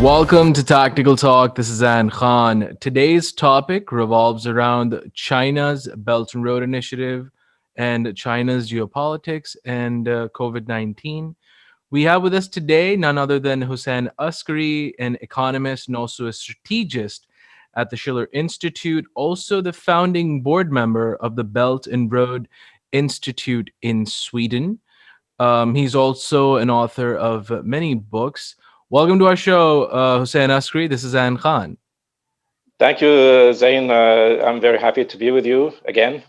Welcome to Tactical Talk. This is Zain Khan. Today's topic revolves around China's Belt and Road Initiative and China's geopolitics and COVID-19. We have with us today none other than Hussein Askary, an economist and also a strategist at the Schiller Institute, also the founding board member of the Belt and Road Institute in Sweden. He's also an author of many books. Welcome to our show, Hussein Askary. This is Zain Khan. Thank you, Zain. I'm very happy to be with you again.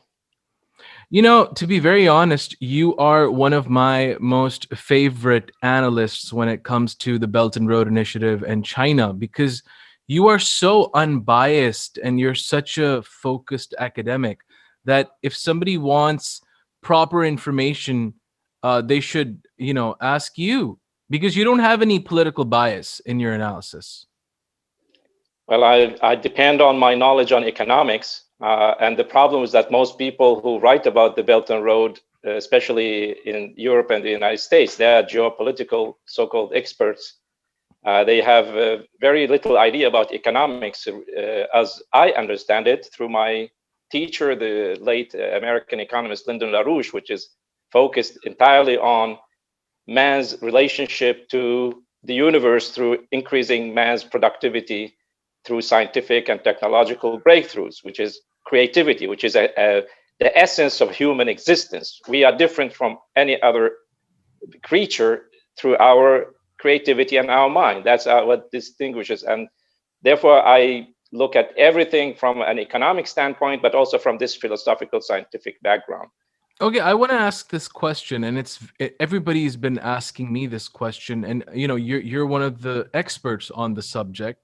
You know, to be very honest, you are one of my most favorite analysts when it comes to the Belt and Road Initiative and China, because you are so unbiased and you're such a focused academic that if somebody wants proper information, they should, ask you because you don't have any political bias in your analysis. Well, I depend on my knowledge on economics. And the problem is that most people who write about the Belt and Road, especially in Europe and the United States, they are geopolitical so-called experts. They have very little idea about economics, as I understand it, through my teacher, the late American economist Lyndon LaRouche, which is focused entirely on man's relationship to the universe through increasing man's productivity through scientific and technological breakthroughs, which is creativity, which is the essence of human existence. We are different from any other creature through our creativity and our mind. That's what distinguishes. And therefore, I look at everything from an economic standpoint, but also from this philosophical scientific background. Okay, I want to ask this question, and everybody's been asking me this question, and you're one of the experts on the subject.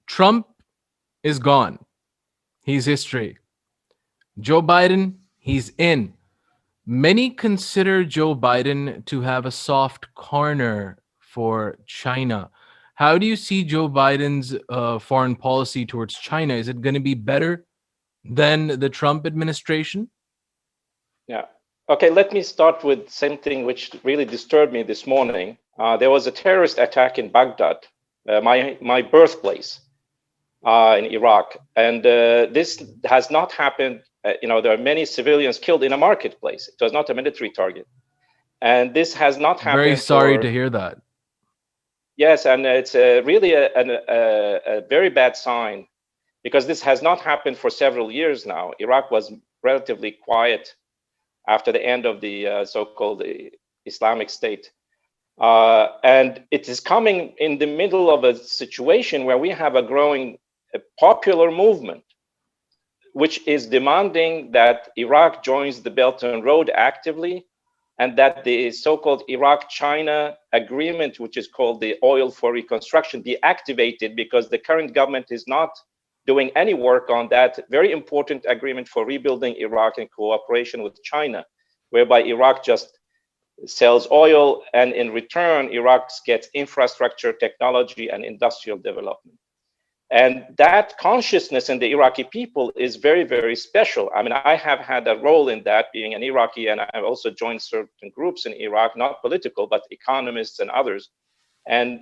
Trump is gone. He's history. Joe Biden, he's in. Many consider Joe Biden to have a soft corner for China. How do you see Joe Biden's foreign policy towards China? Is it going to be better than the Trump administration? Yeah. Okay, let me start with something which really disturbed me this morning. There was a terrorist attack in Baghdad, my birthplace in Iraq. And this has not happened. There are many civilians killed in a marketplace. It was not a military target. And this has not happened. Very sorry to hear that. Yes, and it's really a very bad sign because this has not happened for several years now. Iraq was relatively quiet after the end of the so-called Islamic State. And it is coming in the middle of a situation where we have a growing popular movement, which is demanding that Iraq joins the Belt and Road actively, and that the so-called Iraq-China agreement, which is called the Oil for Reconstruction, be activated because the current government is not doing any work on that very important agreement for rebuilding Iraq in cooperation with China, whereby Iraq just sells oil and in return, Iraq gets infrastructure, technology, and industrial development. And that consciousness in the Iraqi people is very, very special. I mean, I have had a role in that, being an Iraqi, and I've also joined certain groups in Iraq, not political, but economists and others. And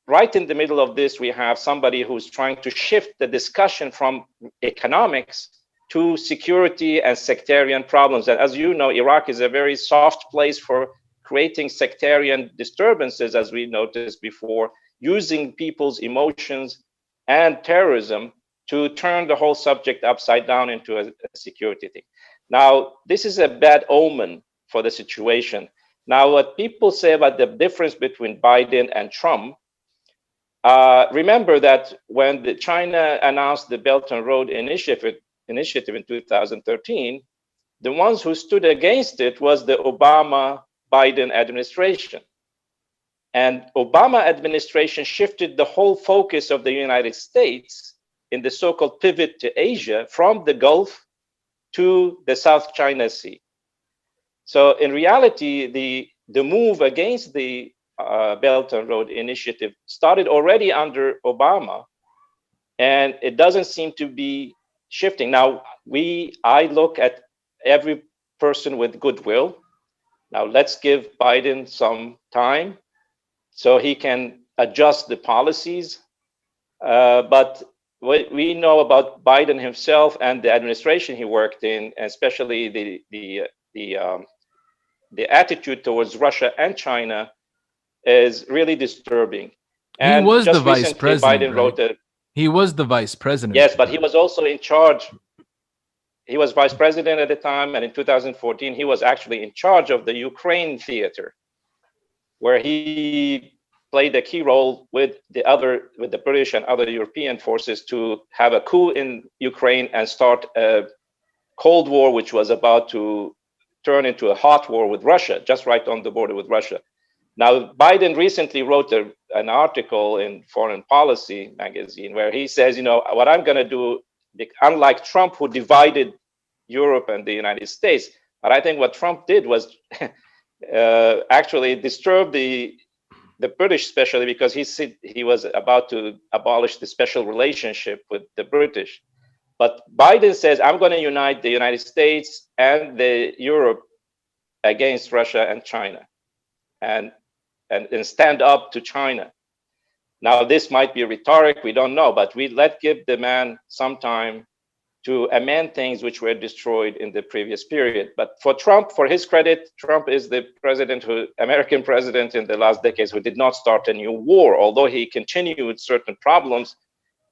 right in the middle of this, we have somebody who's trying to shift the discussion from economics to security and sectarian problems. And as you know, Iraq is a very soft place for creating sectarian disturbances, as we noticed before, using people's emotions and terrorism to turn the whole subject upside down into a security thing. Now, this is a bad omen for the situation. Now, what people say about the difference between Biden and Trump, remember that when China announced the Belt and Road Initiative in 2013, the ones who stood against it was the Obama-Biden administration. And Obama administration shifted the whole focus of the United States in the so-called pivot to Asia from the Gulf to the South China Sea. So in reality, the move against the Belt and Road Initiative started already under Obama, and it doesn't seem to be shifting. Now, I look at every person with goodwill. Now let's give Biden some time so he can adjust the policies. But what we know about Biden himself and the administration he worked in, especially the attitude towards Russia and China, is really disturbing. He And was the just vice recently, president, Biden right? wrote a He was the vice president at yes, the but he time. was also in charge. He was vice president at the time, and in 2014, he was actually in charge of the Ukraine theater, where he played a key role with the British and other European forces to have a coup in Ukraine and start a Cold War, which was about to turn into a hot war with Russia, just right on the border with Russia. Now, Biden recently wrote an article in Foreign Policy magazine where he says, what I'm going to do, unlike Trump, who divided Europe and the United States, but I think what Trump did was actually disturb the British, especially because he was about to abolish the special relationship with the British. But Biden says, I'm going to unite the United States and the Europe against Russia and China, and stand up to China. Now, this might be rhetoric, we don't know, but let's give the man some time to amend things which were destroyed in the previous period. But for Trump, for his credit, Trump is the American president in the last decades who did not start a new war, although he continued certain problems.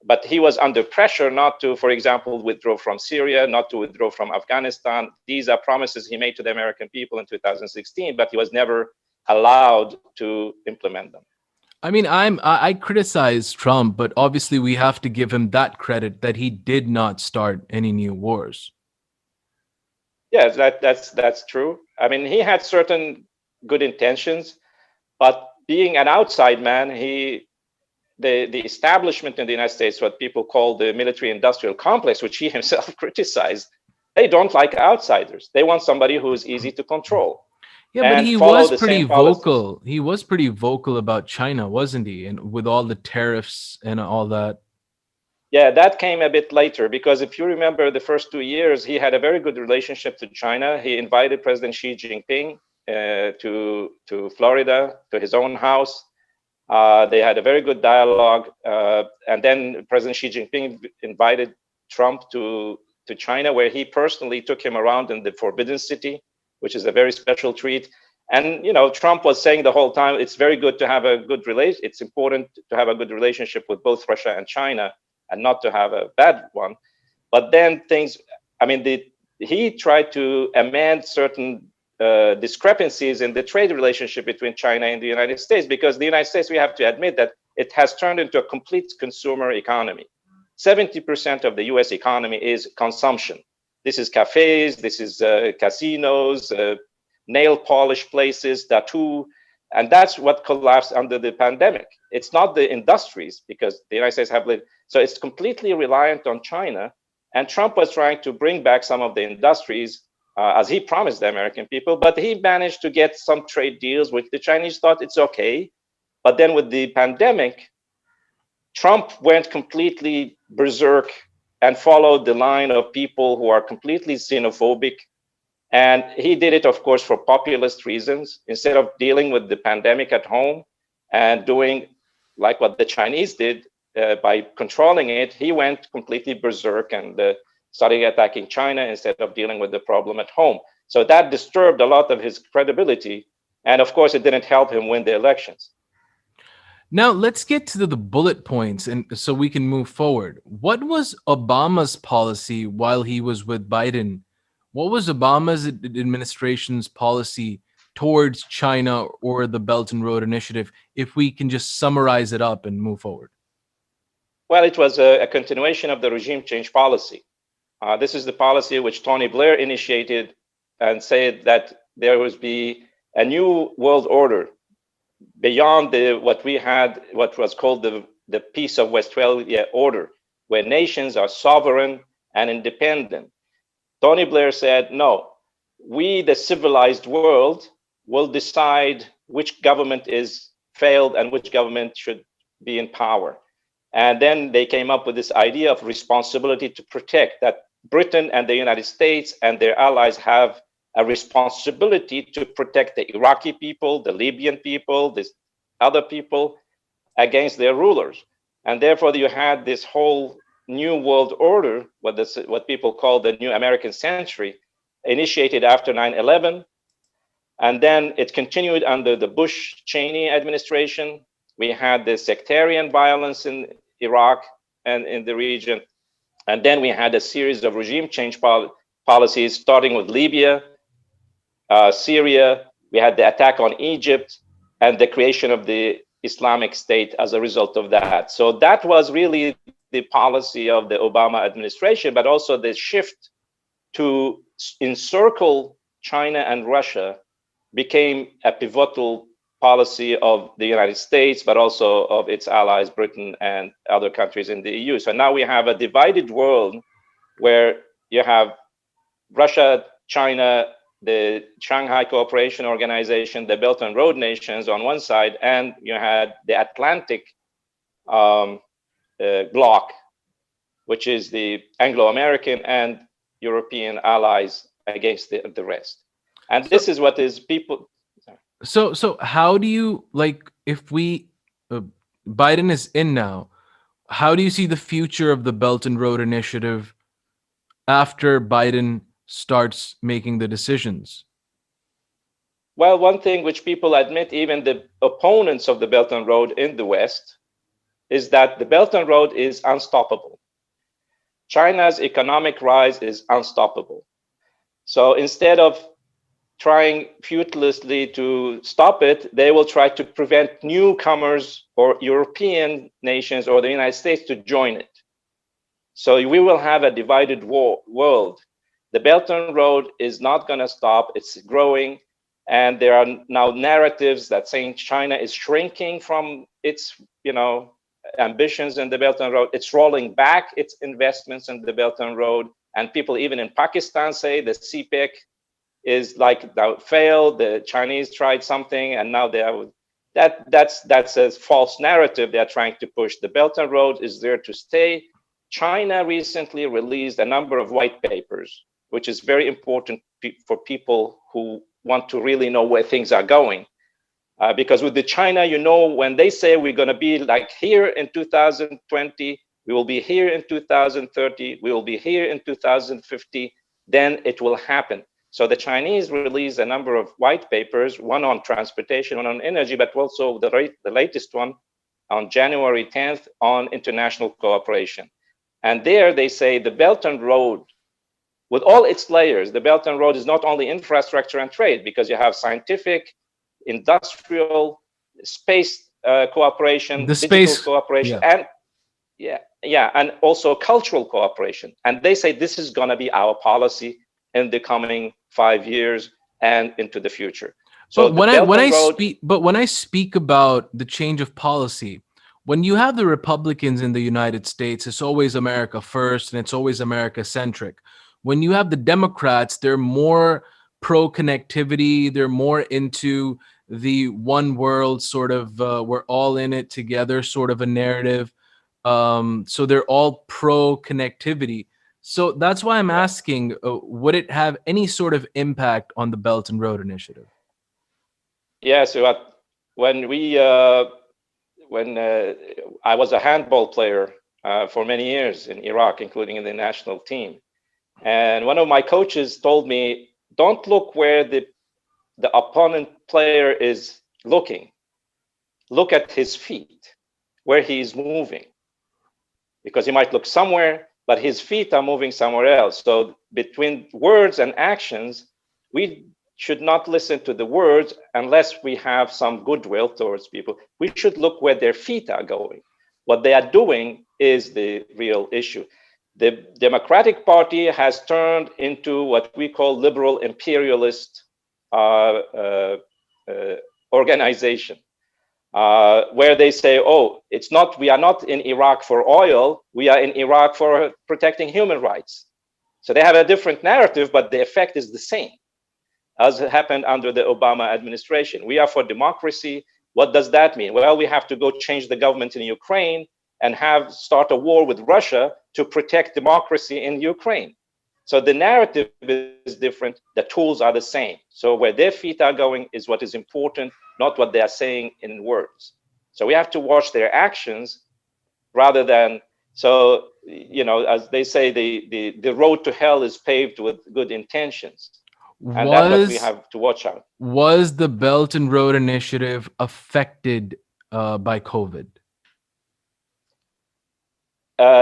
But he was under pressure not to, for example, withdraw from Syria, not to withdraw from Afghanistan. These are promises he made to the American people in 2016, but he was never allowed to implement them. I mean, I criticize Trump, but obviously we have to give him that credit that he did not start any new wars. Yeah, that's true. I mean, he had certain good intentions, but being an outside man, the establishment in the United States, what people call the military-industrial complex, which he himself criticized, they don't like outsiders. They want somebody who is easy to control. Yeah, but And he follow was the pretty same policies. vocal. He was pretty vocal about China, wasn't he? And with all the tariffs and all that. Yeah, that came a bit later, because if you remember the first 2 years, he had a very good relationship to China. He invited President Xi Jinping to Florida, to his own house. They had a very good dialogue. And then President Xi Jinping invited Trump to China, where he personally took him around in the Forbidden City, which is a very special treat. And Trump was saying the whole time, it's very good to have a good relation. It's important to have a good relationship with both Russia and China, and not to have a bad one. But then he tried to amend certain discrepancies in the trade relationship between China and the United States, because the United States, we have to admit that it has turned into a complete consumer economy. 70% of the US economy is consumption. This is cafes, this is casinos, nail polish places, tattoo, and that's what collapsed under the pandemic. It's not the industries, because the United States have lived, so it's completely reliant on China. And Trump was trying to bring back some of the industries, as he promised the American people, but he managed to get some trade deals which the Chinese thought it's okay. But then with the pandemic, Trump went completely berserk and followed the line of people who are completely xenophobic. And he did it, of course, for populist reasons. Instead of dealing with the pandemic at home and doing like what the Chinese did by controlling it, he went completely berserk and started attacking China instead of dealing with the problem at home. So that disturbed a lot of his credibility. And of course, it didn't help him win the elections. Now let's get to the bullet points, and so we can move forward. What was Obama's policy while he was with Biden? What was Obama's administration's policy towards China or the Belt and Road Initiative, if we can just summarize it up and move forward? Well, it was a continuation of the regime change policy. This is the policy which Tony Blair initiated and said that there would be a new world order beyond what we had, what was called the Peace of Westphalia order, where nations are sovereign and independent. Tony Blair said, no, we, the civilized world, will decide which government is failed and which government should be in power. And then they came up with this idea of responsibility to protect, that Britain and the United States and their allies have a responsibility to protect the Iraqi people, the Libyan people, the other people, against their rulers. And therefore, you had this whole new world order, what people call the new American century, initiated after 9/11. And then it continued under the Bush-Cheney administration. We had the sectarian violence in Iraq and in the region. And then we had a series of regime change policies, starting with Libya, Syria. We had the attack on Egypt and the creation of the Islamic State as a result of that. So that was really the policy of the Obama administration, but also the shift to encircle China and Russia became a pivotal policy of the United States, but also of its allies, Britain and other countries in the EU. So now we have a divided world where you have Russia, China, the Shanghai Cooperation Organization, the Belt and Road nations on one side, and you had the Atlantic bloc, which is the Anglo-American and European allies against the rest. And this is what is people. So how do you, like, if we Biden is in now, how do you see the future of the Belt and Road Initiative after Biden starts making the decisions? Well, one thing which people admit, even the opponents of the Belt and Road in the West, is that the Belt and Road is unstoppable. China's economic rise is unstoppable. So instead of trying fruitlessly to stop it, they will try to prevent newcomers or European nations or the United States to join it. So we will have a divided world. The Belt and Road is not going to stop. It's growing. And there are now narratives that saying China is shrinking from its, ambitions in the Belt and Road. It's rolling back its investments in the Belt and Road. And people even in Pakistan say the CPEC is like now failed. The Chinese tried something, and now they have that's a false narrative they're trying to push. The Belt and Road is there to stay. China recently released a number of white papers, which is very important for people who want to really know where things are going. Because with the China, when they say we're going to be like here in 2020, we will be here in 2030, we will be here in 2050, then it will happen. So the Chinese released a number of white papers, one on transportation, one on energy, but also the latest one on January 10th on international cooperation. And there they say the Belt and Road, with all its layers, the Belt and Road is not only infrastructure and trade, because you have scientific, industrial, space cooperation, digital cooperation, and and also cultural cooperation. And they say this is going to be our policy in the coming 5 years and into the future. So when I speak about the change of policy, when you have the Republicans in the United States, it's always America first and it's always America centric. When you have the Democrats, they're more pro connectivity. They're more into the one world sort of, we're all in it together sort of a narrative. So they're all pro connectivity. So that's why I'm asking, would it have any sort of impact on the Belt and Road Initiative? Yeah, so when I was a handball player for many years in Iraq, including in the national team. And one of my coaches told me, don't look where the opponent player is looking. Look at his feet, where he is moving. Because he might look somewhere, but his feet are moving somewhere else. So between words and actions, we should not listen to the words unless we have some goodwill towards people. We should look where their feet are going. What they are doing is the real issue. The Democratic Party has turned into what we call liberal imperialist organization, where they say, oh, we are not in Iraq for oil, we are in Iraq for protecting human rights. So they have a different narrative, but the effect is the same as happened under the Obama administration. We are for democracy. What does that mean? Well, we have to go change the government in Ukraine and start a war with Russia to protect democracy in Ukraine. So the narrative is different. The tools are the same. So where their feet are going is what is important, not what they are saying in words. So we have to watch their actions rather than, so, you know, as they say, the road to hell is paved with good intentions. And that's what we Was have to watch out. was the Belt and Road Initiative affected by COVID?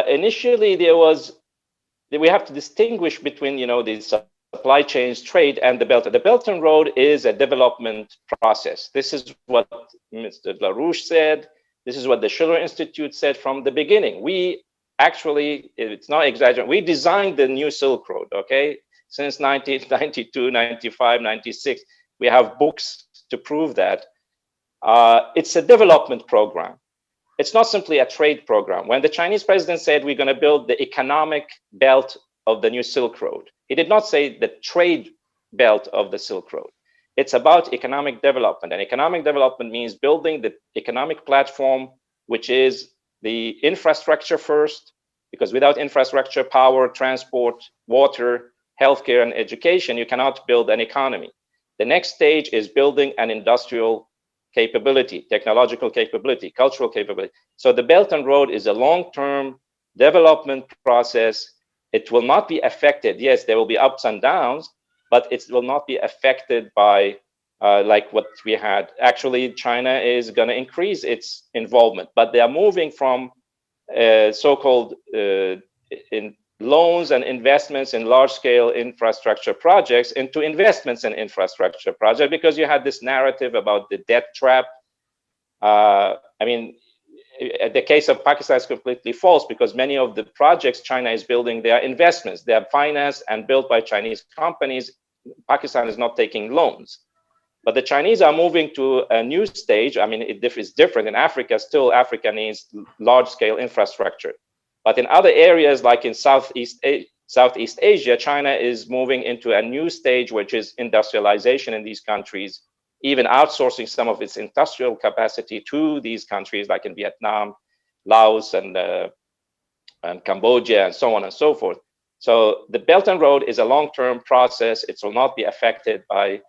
Initially, we have to distinguish between, you know, the supply chains, trade, and the Belt. The Belt and Road is a development process. This is what Mr. LaRouche said. This is what the Schiller Institute said from the beginning. We actually, it's not exaggerating, we designed the new Silk Road, okay? Since 1992, 95, 96, we have books to prove that. It's a development program. It's not simply a trade program. When the Chinese president said we're going to build the economic belt of the new Silk Road, he did not say the trade belt of the Silk Road. It's about economic development. And economic development means building the economic platform, which is the infrastructure first, because without infrastructure, power, transport, water, healthcare, and education, you cannot build an economy. The next stage is building an industrial capability, technological capability, cultural capability. So the Belt and Road is a long-term development process. It will not be affected. Yes, there will be ups and downs, but it will not be affected by like what we had. Actually, China is going to increase its involvement, but they are moving from so-called in loans and investments in large-scale infrastructure projects into investments in infrastructure projects, because you had this narrative about the debt trap. I mean, the case of Pakistan is completely false, because many of the projects China is building, they are investments. They are financed and built by Chinese companies. Pakistan is not taking loans. But the Chinese are moving to a new stage. I mean, it's different. In Africa, still Africa needs large-scale infrastructure. But in other areas, like in Southeast Asia, China is moving into a new stage, which is industrialization in these countries, even outsourcing some of its industrial capacity to these countries, like in Vietnam, Laos, and Cambodia, and so on and so forth. So the Belt and Road is a long-term process. It will not be affected by.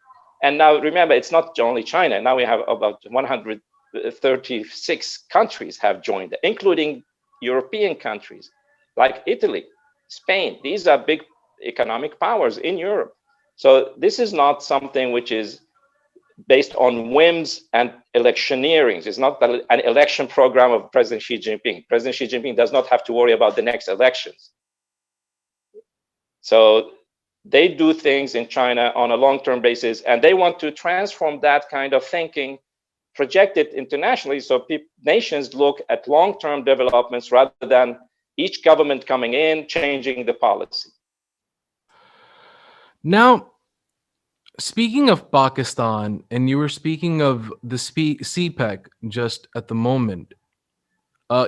And now remember, it's not only China. Now we have about 136 countries have joined, including European countries like Italy, Spain. These are big economic powers in Europe. So this is not something which is based on whims and electioneerings. It's not an election program of President Xi Jinping. President Xi Jinping does not have to worry about the next elections. So they do things in China on a long-term basis, and they want to transform that kind of thinking, project it internationally, so nations look at long-term developments rather than each government coming in, changing the policy. Now, speaking of Pakistan, and you were speaking of the CPEC just at the moment,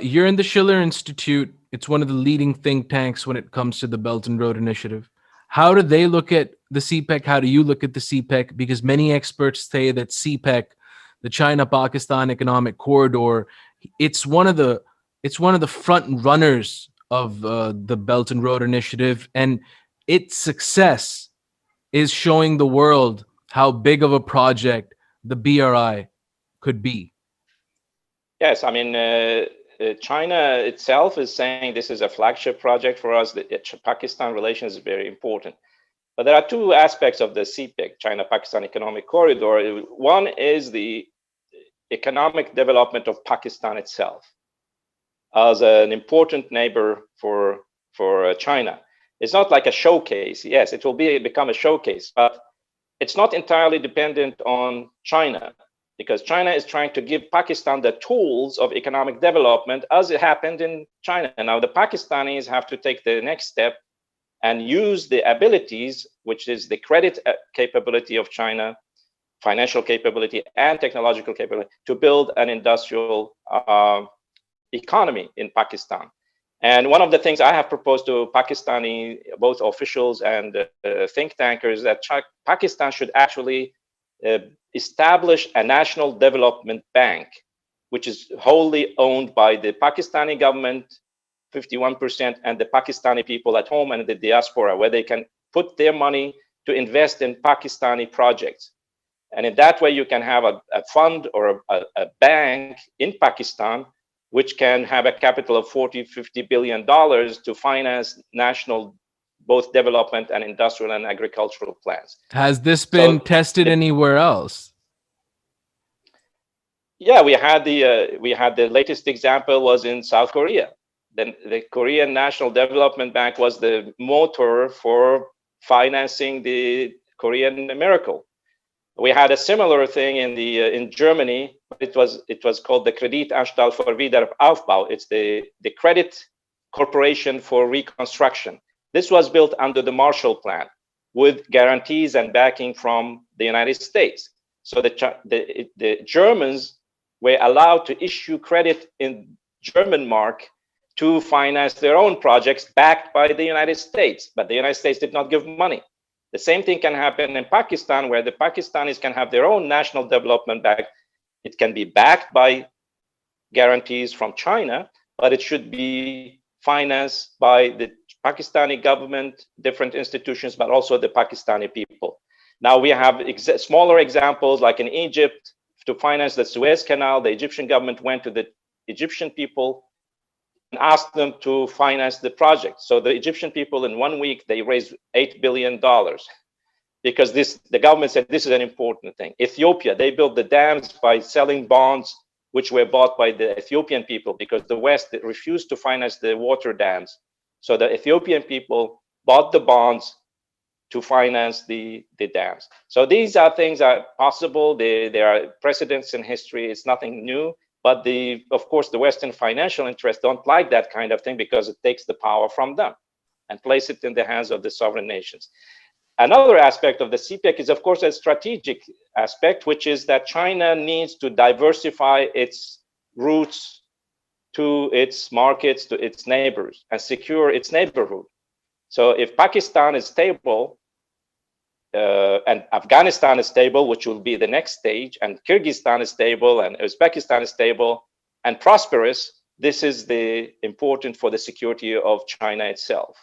you're in the Schiller Institute. It's one of the leading think tanks when it comes to the Belt and Road Initiative. How do they look at the CPEC? How do you look at the CPEC? Because many experts say that CPEC, the China-Pakistan Economic Corridor, it's one of the front runners of the Belt and Road Initiative, and its success is showing the world how big of a project the BRI could be. Yes, I mean, China itself is saying this is a flagship project for us. The Pakistan relations is very important. But there are two aspects of the CPEC, China-Pakistan Economic Corridor. One is the economic development of Pakistan itself as an important neighbor for China. It's not like a showcase. Yes, it will become a showcase, but it's not entirely dependent on China, because China is trying to give Pakistan the tools of economic development as it happened in China. And now the Pakistanis have to take the next step and use the abilities, which is the credit capability of China, financial capability, and technological capability, to build an industrial economy in Pakistan. And one of the things I have proposed to Pakistani, both officials and think tankers, that Pakistan should actually establish a national development bank, which is wholly owned by the Pakistani government, 51%, and the Pakistani people at home and the diaspora, where they can put their money to invest in Pakistani projects. And in that way, you can have a fund or a bank in Pakistan, which can have a capital of 40, $50 billion to finance national, both development and industrial and agricultural plans. Has this been So tested anywhere else? yeah, we had the latest example was in South Korea. Then the Korean National Development Bank was the motor for financing the Korean miracle. We had a similar thing in Germany. It was called the Kreditanstalt für Wiederaufbau. It's the credit corporation for reconstruction. This was built under the Marshall Plan with guarantees and backing from the United States. So the Germans were allowed to issue credit in German mark to finance their own projects backed by the United States, but the United States did not give money. The same thing can happen in Pakistan, where the Pakistanis can have their own national development bank. It can be backed by guarantees from China, but it should be financed by the Pakistani government, different institutions, but also the Pakistani people. Now we have smaller examples, like in Egypt, to finance the Suez Canal. The Egyptian government went to the Egyptian people and asked them to finance the project. So the Egyptian people, in 1 week, they raised $8 billion because the government said this is an important thing. Ethiopia, they built the dams by selling bonds which were bought by the Ethiopian people because the West refused to finance the water dams. So the Ethiopian people bought the bonds to finance the dams. So these are things that are possible. There are precedents in history. It's nothing new. But of course, the Western financial interests don't like that kind of thing because it takes the power from them and place it in the hands of the sovereign nations. Another aspect of the CPEC is, of course, a strategic aspect, which is that China needs to diversify its routes to its markets, to its neighbors, and secure its neighborhood. So if Pakistan is stable, and Afghanistan is stable, which will be the next stage, and Kyrgyzstan is stable, and Uzbekistan is stable and prosperous, this is important for the security of China itself.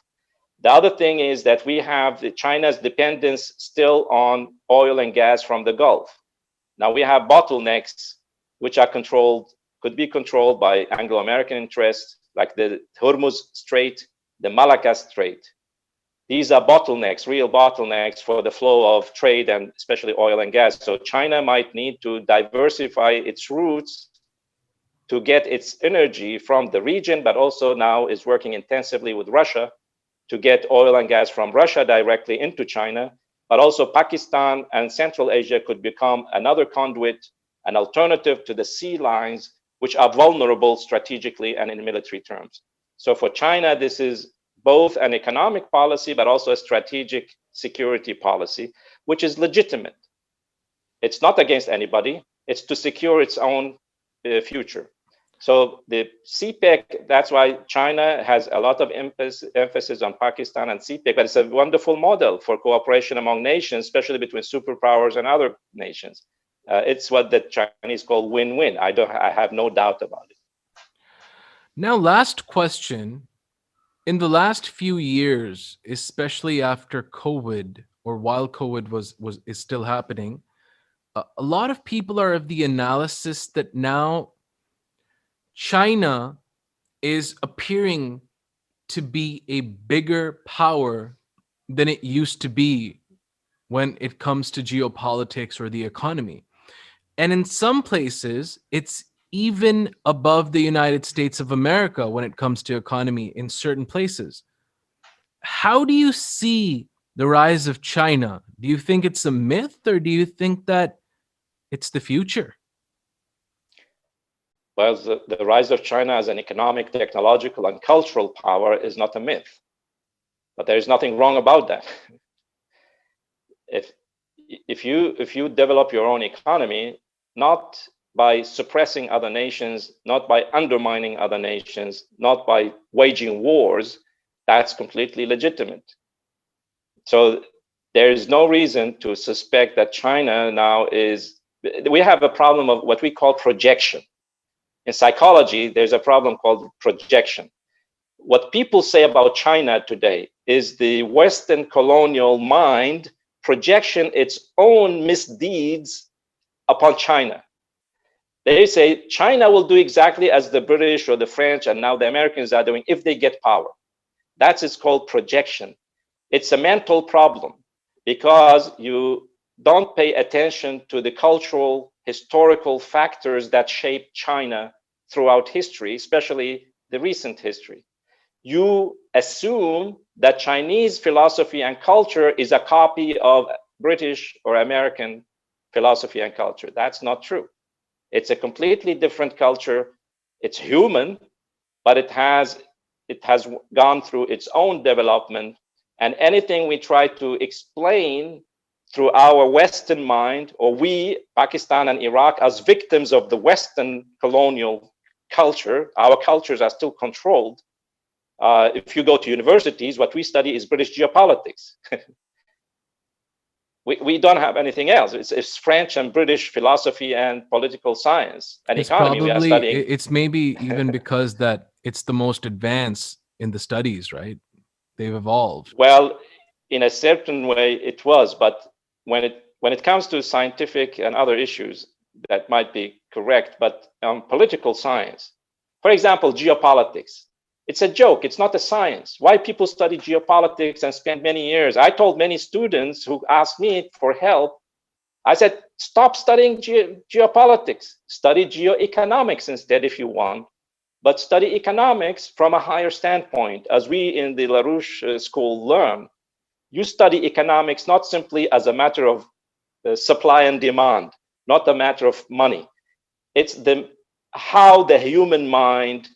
The other thing is that we have China's dependence still on oil and gas from the Gulf. Now we have bottlenecks which are could be controlled by Anglo-American interests, like the Hormuz Strait, the Malacca Strait. These are bottlenecks, real bottlenecks for the flow of trade and especially oil and gas. So China might need to diversify its routes to get its energy from the region, but also now is working intensively with Russia to get oil and gas from Russia directly into China. But also Pakistan and Central Asia could become another conduit, an alternative to the sea lines, which are vulnerable strategically and in military terms. So for China, this is both an economic policy, but also a strategic security policy, which is legitimate. It's not against anybody. It's to secure its own future. So the CPEC, that's why China has a lot of emphasis on Pakistan and CPEC, but it's a wonderful model for cooperation among nations, especially between superpowers and other nations. It's what the Chinese call win-win. I have no doubt about it. Now, last question. In the last few years, especially after COVID or while COVID is still happening, a lot of people are of the analysis that now China is appearing to be a bigger power than it used to be when it comes to geopolitics or the economy. And in some places, it's even above the United States of America when it comes to economy in certain places. How do you see the rise of China? Do you think it's a myth, or do you think that it's the future? Well, the rise of China as an economic, technological, and cultural power is not a myth. But there is nothing wrong about that. If you develop your own economy, not by suppressing other nations, not by undermining other nations, not by waging wars, that's completely legitimate. So there is no reason to suspect that China now we have a problem of what we call projection. In psychology, there's a problem called projection. What people say about China today is the Western colonial mind projection its own misdeeds upon China. They say China will do exactly as the British or the French and now the Americans are doing if they get power. That's it's called projection. It's a mental problem because you don't pay attention to the cultural, historical factors that shape China throughout history, especially the recent history. You assume that Chinese philosophy and culture is a copy of British or American philosophy and culture. That's not true. It's a completely different culture. It's human, but it has gone through its own development. And anything we try to explain through our Western mind, or we, Pakistan and Iraq, as victims of the Western colonial culture, our cultures are still controlled. If you go to universities, what we study is British geopolitics. We don't have anything else. It's French and British philosophy and political science and It's economy we are probably, studying. it's maybe even because that it's the most advanced in the studies, right? They've evolved. Well, in a certain way it was, but when it comes to scientific and other issues, that might be correct. But political science, for example, geopolitics, it's a joke. It's not a science. Why people study geopolitics and spend many years? I told many students who asked me for help, I said, stop studying geopolitics. Study geoeconomics instead if you want, but study economics from a higher standpoint. As we in the LaRouche school learn, you study economics not simply as a matter of supply and demand, not a matter of money. It's how the human mind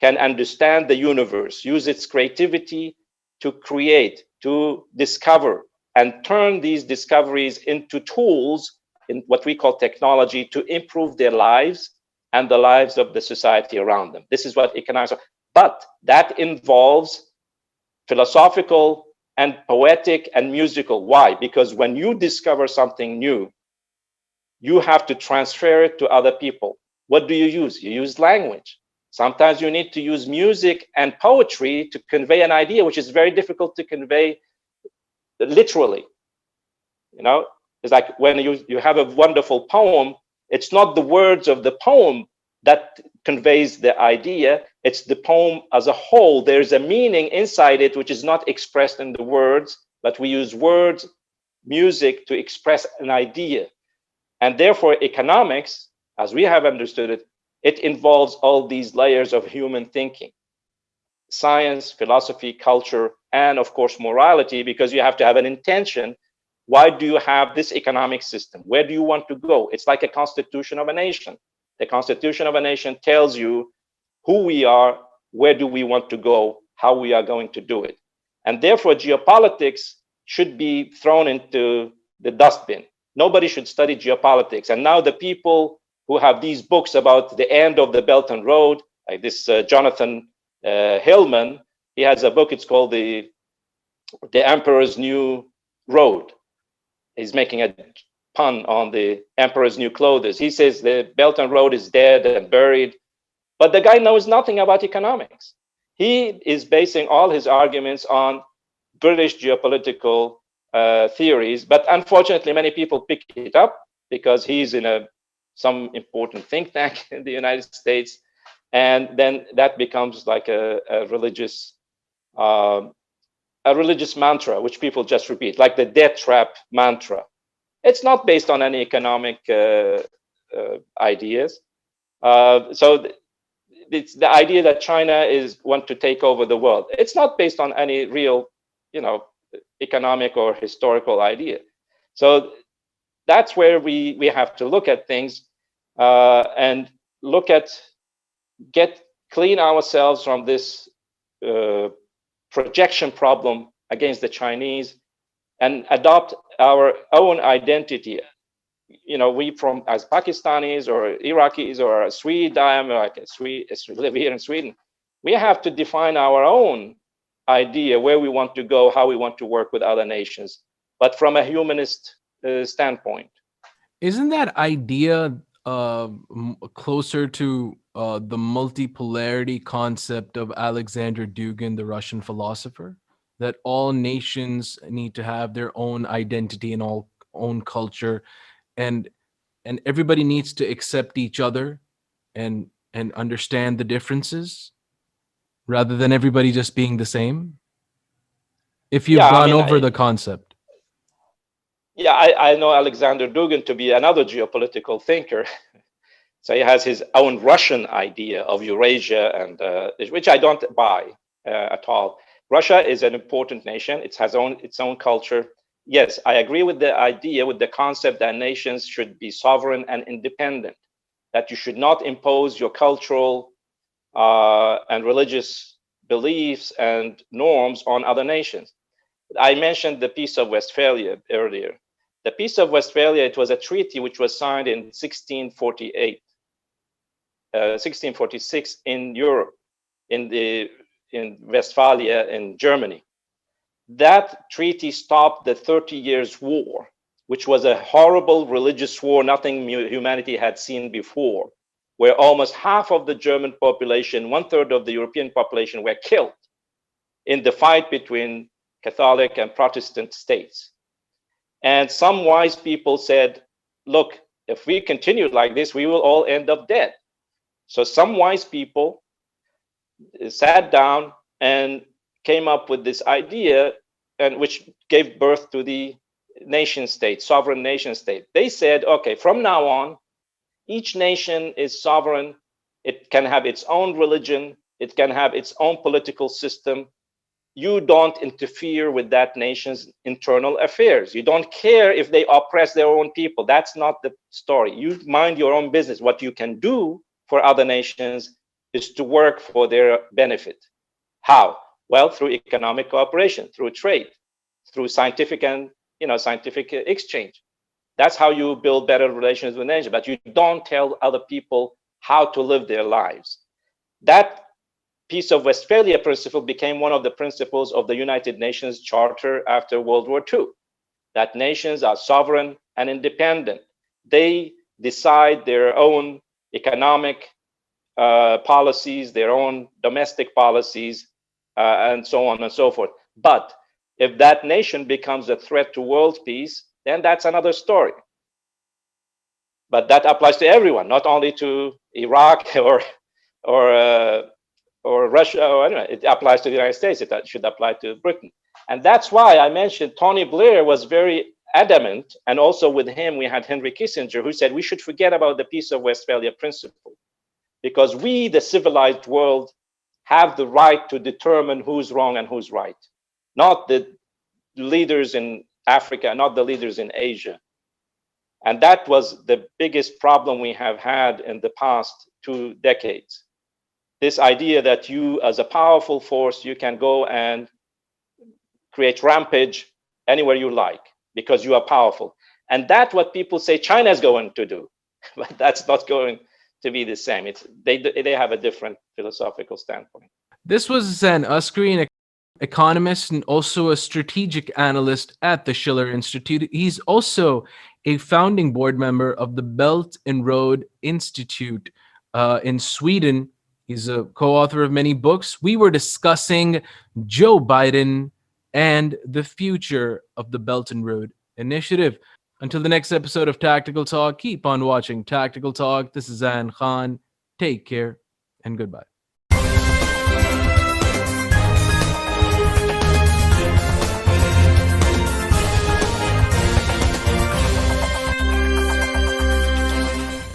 can understand the universe, use its creativity to create, to discover, and turn these discoveries into tools in what we call technology to improve their lives and the lives of the society around them. This is what economics are. But that involves philosophical and poetic and musical. Why? Because when you discover something new, you have to transfer it to other people. What do you use? You use language. Sometimes you need to use music and poetry to convey an idea, which is very difficult to convey literally. You know, it's like when you have a wonderful poem, it's not the words of the poem that conveys the idea, it's the poem as a whole. There's a meaning inside it which is not expressed in the words, but we use words, music to express an idea. And therefore, economics, as we have understood it, it involves all these layers of human thinking: science, philosophy, culture, and of course, morality, because you have to have an intention. Why do you have this economic system? Where do you want to go? It's like a constitution of a nation. The constitution of a nation tells you who we are, where do we want to go, how we are going to do it. And therefore, geopolitics should be thrown into the dustbin. Nobody should study geopolitics. And now the people who have these books about the end of the Belt and Road, like this Jonathan Hillman, he has a book, it's called The Emperor's New Road. He's making a pun on the Emperor's New Clothes. He says the Belt and Road is dead and buried, but the guy knows nothing about economics. He is basing all his arguments on British geopolitical theories, but unfortunately, many people pick it up because he's in some important think tank in the United States, and then that becomes like a religious mantra, which people just repeat, like the death trap mantra. It's not based on any economic ideas. So it's the idea that China want to take over the world. It's not based on any real, economic or historical idea. So that's where we have to look at things and clean ourselves from this projection problem against the Chinese and adopt our own identity. We as Pakistanis or Iraqis or Swedes, live here in Sweden, we have to define our own idea where we want to go, how we want to work with other nations, but from a humanist standpoint. Isn't that idea closer to the multipolarity concept of Alexander Dugin, the Russian philosopher? that all nations need to have their own identity and all own culture, and everybody needs to accept each other and understand the differences rather than everybody just being the same? If you've Yeah, I gone mean, over the concept. yeah, I know Alexander Dugin to be another geopolitical thinker. So he has his own Russian idea of Eurasia, and which I don't buy at all. Russia is an important nation. It has its own culture. Yes, I agree with the idea, with the concept that nations should be sovereign and independent, that you should not impose your cultural and religious beliefs and norms on other nations. I mentioned the Peace of Westphalia earlier. The Peace of Westphalia, it was a treaty which was signed in 1648. 1646 in Europe, in Westphalia in Germany. That treaty stopped the 30 Years' War, which was a horrible religious war nothing humanity had seen before, where almost half of the German population, 1/3 of the European population were killed in the fight between Catholic and Protestant states. And some wise people said, look, if we continue like this, we will all end up dead. So some wise people sat down and came up with this idea, and which gave birth to the nation state, sovereign nation state. They said, okay, from now on, each nation is sovereign. It can have its own religion. It can have its own political system. You don't interfere with that nation's internal affairs. You don't care if they oppress their own people. That's not the story. You mind your own business. What you can do for other nations is to work for their benefit. How? Well, through economic cooperation, through trade, through scientific and scientific exchange. That's how you build better relations with nations. But you don't tell other people how to live their lives. That Peace of Westphalia principle became one of the principles of the United Nations Charter after World War II, that nations are sovereign and independent. They decide their own economic policies, their own domestic policies, and so on and so forth. But if that nation becomes a threat to world peace, then that's another story. But that applies to everyone, not only to Iraq or Russia, or anyway, it applies to the United States. It should apply to Britain. And that's why I mentioned Tony Blair was very adamant. And also with him, we had Henry Kissinger, who said we should forget about the Peace of Westphalia principle, because we, the civilized world, have the right to determine who's wrong and who's right, not the leaders in Africa, not the leaders in Asia. And that was the biggest problem we have had in the past 2 decades. This idea that you, as a powerful force, you can go and create rampage anywhere you like because you are powerful. And that's what people say China is going to do. But that's not going to be the same. They have a different philosophical standpoint. This was Hussein Askary, an economist and also a strategic analyst at the Schiller Institute. He's also a founding board member of the Belt and Road Institute in Sweden. He's a co-author of many books. We were discussing Joe Biden and the future of the Belt and Road Initiative. Until the next episode of Tactical Talk, keep on watching Tactical Talk. This is Zain Khan. Take care and goodbye.